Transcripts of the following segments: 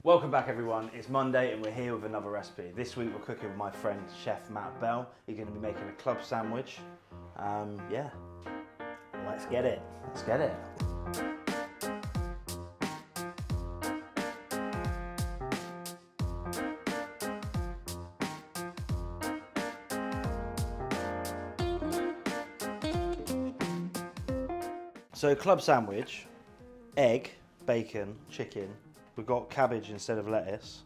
Welcome back everyone, it's Monday and we're here with another recipe. This week we're cooking with my friend Chef Matt Bell. He's going to be making a club sandwich. Yeah, Let's get it. let's get it. So club sandwich, egg, bacon, chicken. We've got cabbage instead of lettuce.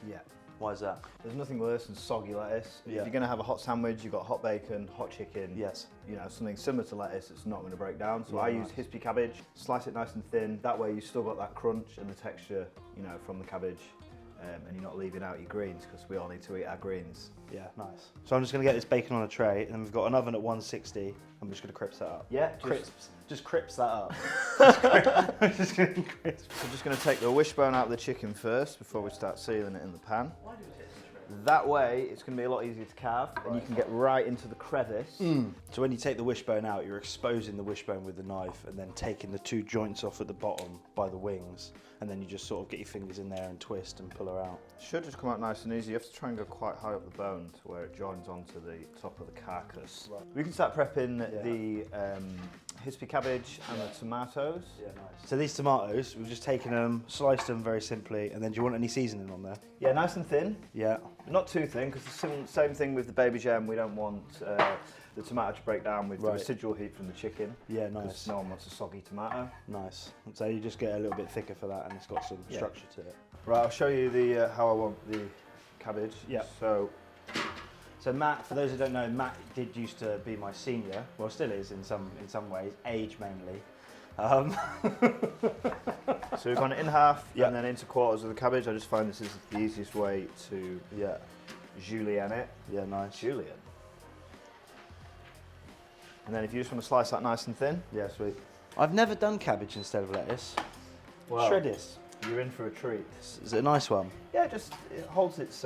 Yeah. Why is that? There's nothing worse than soggy lettuce. Yeah. If you're going to have a hot sandwich, you've got hot bacon, hot chicken. Yes. You know, something similar to lettuce, it's not going to break down. So Yeah, I nice. use hispy cabbage, slice it nice and thin. That way you still got that crunch and the texture, you know, from the cabbage. And you're not leaving out your greens because we all need to eat our greens. Yeah, nice. So I'm just going to get this bacon on a tray and we've got an oven at 160. I'm just going to crisp that up. Yeah, Crisps. Just crisps that up. I'm just going to crisp. So we're just going to take the wishbone out of the chicken first before we start sealing it in the pan. That way, it's going to be a lot easier to carve, and you can get right into the crevice. So when you take the wishbone out, you're exposing the wishbone with the knife and then taking the two joints off at the bottom by the wings, and then you just sort of get your fingers in there and twist and pull her out. Should just come out nice and easy. You have to try and go quite high up the bone to where it joins onto the top of the carcass. Right. We can start prepping the hispy cabbage and the tomatoes. Yeah, nice. So these tomatoes, we've just taken them, sliced them very simply, and then do you want any seasoning on there? Yeah, nice and thin. Yeah. Not too thin, because it's the same thing with the baby gem. We don't want the tomato to break down with the residual heat from the chicken. Yeah, nice. Because no one wants a soggy tomato. Nice. And so you just get a little bit thicker for that, and it's got some structure to it. Right, I'll show you the how I want the cabbage. Yeah. So Matt, for those who don't know, Matt did used to be my senior. Well, still is in some ways, age mainly. So we've gone in half Yeah. and then into quarters of the cabbage. I just find this is the easiest way to julienne it. Yeah, nice. Julienne. And then if you just want to slice that nice and thin, Yeah, sweet. I've never done cabbage instead of lettuce. well, Shred this. you're in for a treat. Is it a nice one? Yeah, it holds its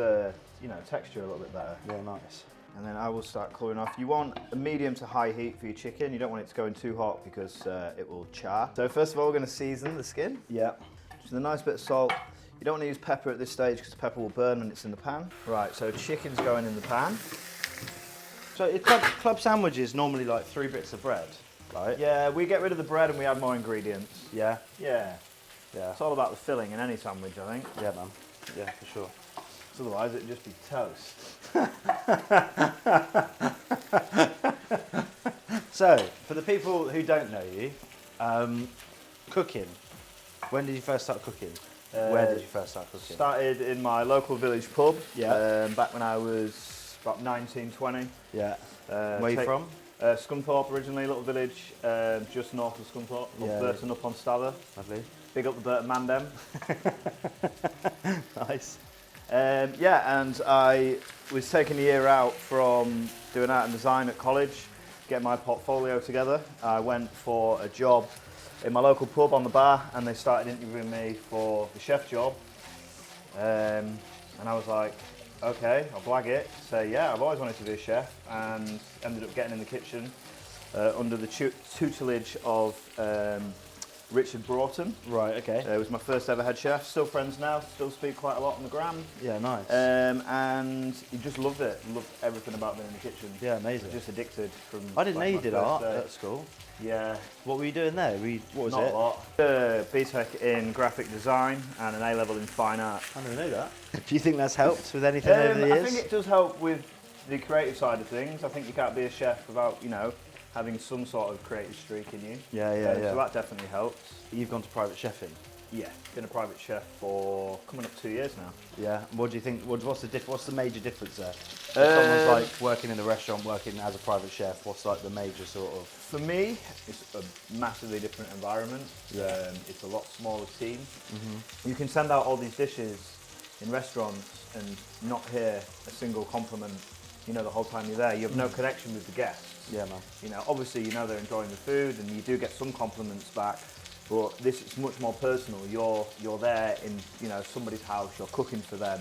texture a little bit better. Yeah, nice. And then I will start colouring off. You want a medium to high heat for your chicken. You don't want it to go in too hot because it will char. So first of all, we're going to season the skin. Yeah. Just with a nice bit of salt. You don't want to use pepper at this stage because pepper will burn when it's in the pan. Right, so chicken's going in the pan. So club sandwich is normally like 3 bits of bread, right? Yeah, we get rid of the bread and we add more ingredients. Yeah. Yeah, Yeah. it's all about the filling in any sandwich, I think. Yeah, man. Yeah, for sure. So otherwise it'd just be toast. So, for the people who don't know you, cooking. When did you first start cooking? Where did you first start cooking? Started in my local village pub. Yeah. Back when I was about 19, 20. Yeah. Where are you from? Scunthorpe originally, a little village just north of Scunthorpe, Burton up on Stadler. Lovely. Big up the Burton Mandem. Nice. Yeah, and I was taking a year out from doing art and design at college, getting my portfolio together. I went for a job in my local pub on the bar, and they started interviewing me for the chef job. And I was like, okay, I'll blag it. So yeah, I've always wanted to be a chef, and ended up getting in the kitchen under the tutelage of Richard Broughton. Right, okay. It was my first ever head chef. Still friends now, still speak quite a lot on the gram. Yeah, nice. And he just loved it. Loved everything about being in the kitchen. Yeah, amazing. Just addicted from. I didn't know you my did first art day. at school. Yeah. What were you doing there? What was Not it? a lot. BTEC in graphic design and an A-level in fine art. I didn't know that. Do you think that's helped with anything over the years? I think it does help with the creative side of things. I think you can't be a chef without, having some sort of creative streak in you. Yeah. So that definitely helps. You've gone to private chefing. Yeah. Been a private chef for coming up 2 years now. Yeah. What do you think? What's the major difference there? If someone's like working in a restaurant, working as a private chef, what's like the major sort of? For me, it's a massively different environment. It's a lot smaller team. Mm-hmm. You can send out all these dishes in restaurants and not hear a single compliment. The whole time you're there, you have no connection with the guests. Yeah, man. Obviously, they're enjoying the food, and you do get some compliments back. But this is much more personal. You're there in somebody's house. You're cooking for them.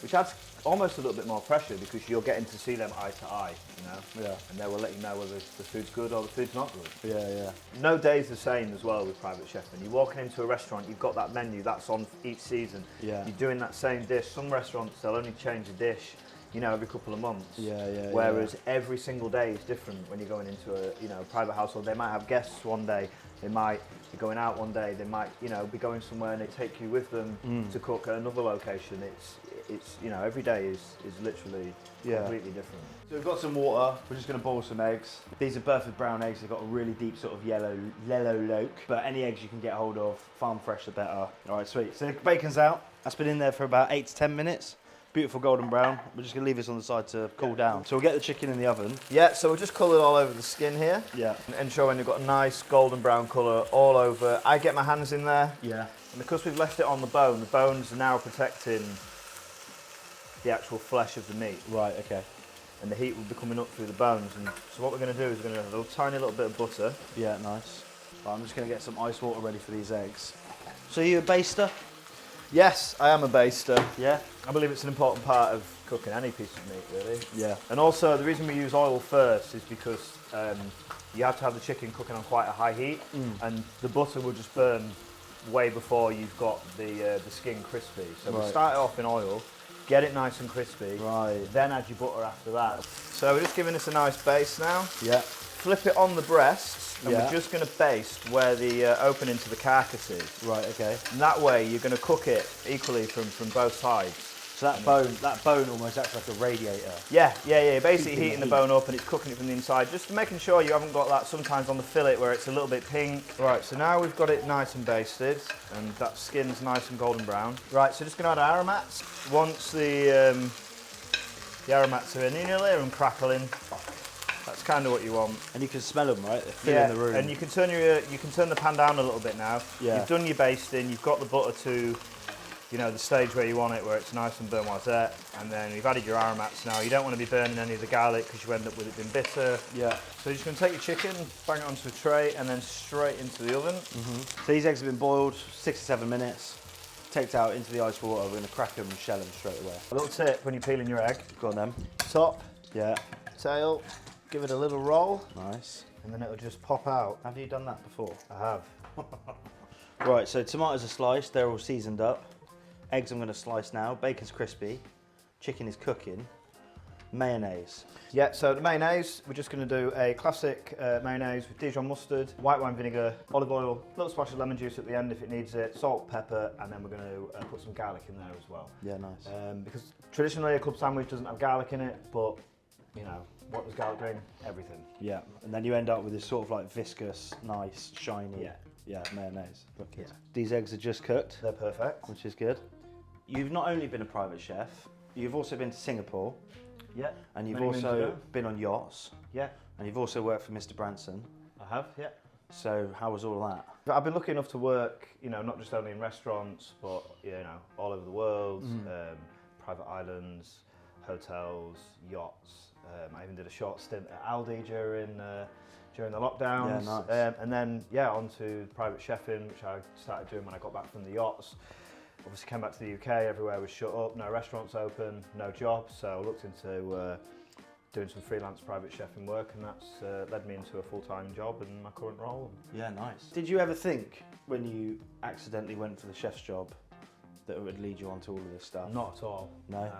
which adds almost a little bit more pressure because you're getting to see them eye to eye, you know? Yeah. And they will let you know whether the food's good or the food's not good. Yeah, yeah. No day's the same as well with private chefing. You're walking into a restaurant, you've got that menu that's on each season. Yeah. You're doing that same dish. Some restaurants, they'll only change a dish, you know, every couple of months. Yeah, yeah. Whereas every single day is different when you're going into a, you know, private household. They might have guests one day, they might be going out one day, they might, you know, be going somewhere and they take you with them to cook at another location. It's you know, every day is literally completely different. So we've got some water, we're just going to boil some eggs. These are Burford brown eggs, they've got a really deep sort of yellow yolk, but any eggs you can get hold of, farm fresh the better. All right, sweet. So the bacon's out, that's been in there for about 8 to 10 minutes. Beautiful golden brown. We're just going to leave this on the side to cool down. So we'll get the chicken in the oven. Yeah, so we'll just colour it all over the skin here. Yeah. And ensure when you've got a nice golden brown colour all over. I get my hands in there. Yeah. And because we've left it on the bones are now protecting the actual flesh of the meat. Right, okay. And the heat will be coming up through the bones. And so what we're going to do is we're going to have a little, tiny little bit of butter. Yeah, nice. Right, I'm just going to get some ice water ready for these eggs. So you a baster? Yes, I am a baster. Yeah. I believe it's an important part of cooking any piece of meat, really. Yeah. And also, the reason we use oil first is because you have to have the chicken cooking on quite a high heat, and the butter will just burn way before you've got the skin crispy. So we'll start it off in oil, get it nice and crispy, then add your butter after that. So we're just giving this a nice base now. Yeah. Flip it on the breasts, and we're just going to baste where the opening to the carcass is. Right, okay. And that way, you're going to cook it equally from both sides. So that bone almost acts like a radiator. Yeah. Basically heating the bone up and it's cooking it from the inside, just making sure you haven't got that sometimes on the fillet where it's a little bit pink. Right, so now we've got it nice and basted, and that skin's nice and golden brown. Right, so just going to add aromats. Once the aromats are in, you know, and crackling. That's kind of what you want. And you can smell them, right? They're filling the room. And you can turn the pan down a little bit now. Yeah. You've done your basting. You've got the butter to, you know, the stage where you want it, where it's nice and burnt noisette. And then you've added your aromats now. You don't want to be burning any of the garlic because you end up with it being bitter. Yeah. So you're just going to take your chicken, bang it onto a tray, and then straight into the oven. So these eggs have been boiled 6 to 7 minutes. Taked out into the ice water. We're going to crack them and shell them straight away. A little tip when you're peeling your egg: Go on then. top, Yeah. tail, give it a little roll, Nice. and then it'll just pop out. Have you done that before? I have. Right, so tomatoes are sliced, they're all seasoned up. Eggs I'm going to slice now. Bacon's crispy. Chicken is cooking. Mayonnaise. Yeah, so the mayonnaise, we're just going to do a classic mayonnaise with Dijon mustard, white wine vinegar, olive oil, a little splash of lemon juice at the end if it needs it, salt, pepper, and then we're going to put some garlic in there as well. Yeah, nice. Because traditionally a club sandwich doesn't have garlic in it, but, you know, what does garlic bring? Everything. Yeah, and then you end up with this sort of like viscous, nice, shiny, mayonnaise. Wicked. Yeah. These eggs are just cooked, They're perfect. which is good. You've not only been a private chef, you've also been to Singapore, Yeah. and you've Many moons also ago. been on yachts, Yeah, and you've also worked for Mr. Branson. I have, yeah. So how was all that? I've been lucky enough to work, you know, not just only in restaurants, but, you know, all over the world, private islands, hotels, yachts. I even did a short stint at Aldi during the lockdowns. Yeah, nice. And then, on to private chefing, which I started doing when I got back from the yachts. Obviously came back to the UK, everywhere was shut up, no restaurants open, no jobs, so I looked into doing some freelance private chefing work, and that's led me into a full-time job and my current role. Yeah, nice. Did you ever think when you accidentally went for the chef's job that it would lead you onto all of this stuff? Not at all. No?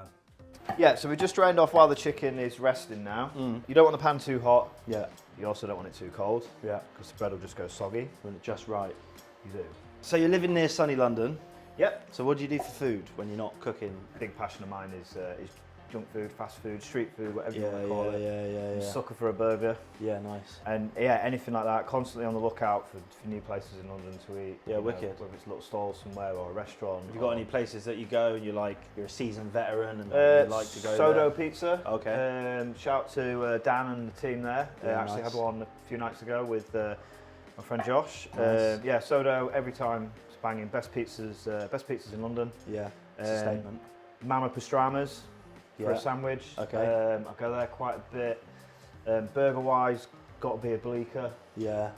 Yeah, so we just drained off while the chicken is resting now. You don't want the pan too hot. Yeah. You also don't want it too cold. Yeah. Because the bread will just go soggy. When it's just right. You do. So you're living near sunny London. Yep. So what do you do for food when you're not cooking? Big passion of mine is junk food, fast food, street food, whatever you want to call it. Yeah. I'm a sucker for a burger. Yeah, nice. And anything like that. Constantly on the lookout for new places in London to eat. Yeah, you know, wicked. whether it's a little stall somewhere or a restaurant. Have you got any places that you go and you're a seasoned veteran and you like to go Sodo there? Pizza. Okay. Shout out to Dan and the team there. Yeah, Actually nice. had one a few nights ago with my friend Josh. Nice. Sodo every time. It's banging. Best pizzas in London. Yeah, it's a statement. Mama Pastrama's for Yeah. a sandwich. Okay. I go there quite a bit. Burger wise, got to be a Bleecker. Yeah.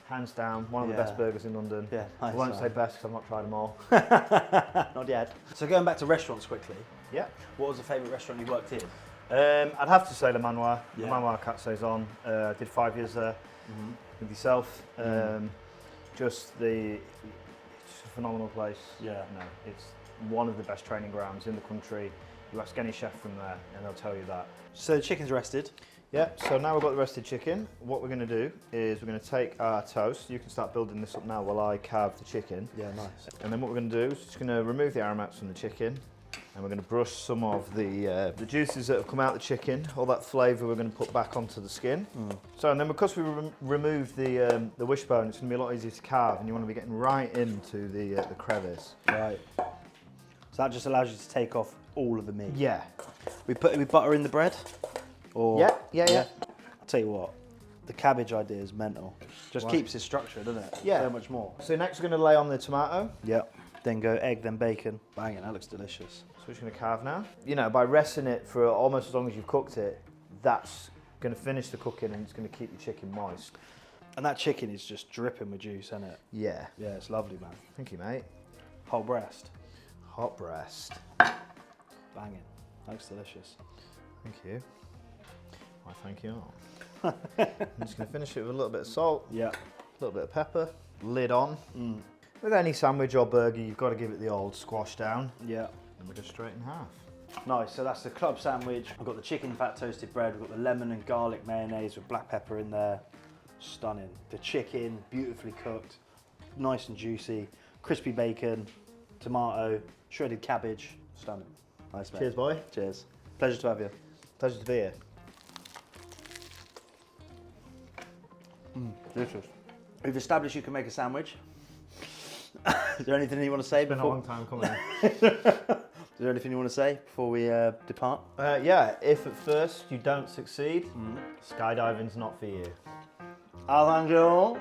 hands down, one of the Yeah. best burgers in London. Yeah, I nice, won't man. say best because I've not tried them all. Not yet. So going back to restaurants quickly, Yeah. what was the favourite restaurant you worked in? I'd have to say Le Manoir. Yeah. Le Manoir Cat Saison. Did 5 years there with yourself. Just a phenomenal place. Yeah. No, it's one of the best training grounds in the country. You ask any chef from there and they'll tell you that. So the chicken's rested. Yeah, so now we've got the rested chicken. What we're going to do is we're going to take our toast. You can start building this up now while I carve the chicken. Yeah, nice. And then what we're going to do is just going to remove the aromats from the chicken, and we're going to brush some of the juices that have come out of the chicken, all that flavour we're going to put back onto the skin. So, and then because we removed the wishbone, it's going to be a lot easier to carve, and you want to be getting right into the crevice. Right. So that just allows you to take off all of the meat. Yeah. We butter in the bread? Or Yeah. I'll tell you what, the cabbage idea is mental. Just Right. keeps it structured, doesn't it? Yeah. So much more. So next we're going to lay on the tomato. Yep. Then go egg, then bacon. Banging, that looks delicious. So we're just going to carve now. You know, by resting it for almost as long as you've cooked it, that's going to finish the cooking and it's going to keep your chicken moist. And that chicken is just dripping with juice, isn't it? Yeah. Yeah, it's lovely, man. Thank you, mate. Whole breast. Hot breast. Banging. Looks delicious. Thank you. Why, thank you. I'm just going to finish it with a little bit of salt, Yeah. a little bit of pepper, lid on. With any sandwich or burger, you've got to give it the old squash down, Yeah. and we're just straight in half. Nice, so that's the club sandwich. I've got the chicken fat toasted bread, we've got the lemon and garlic mayonnaise with black pepper in there. Stunning. The chicken, beautifully cooked, nice and juicy, crispy bacon, tomato, shredded cabbage. Stunning. Nice, mate. Cheers, boy. Cheers. Pleasure to have you. Pleasure to be here. Delicious. We've established you can make a sandwich. Is there anything you want to say It's been a before? long time coming. Is there anything you want to say before we depart? Yeah, if at first you don't succeed, skydiving's not for you. I'll thank you all.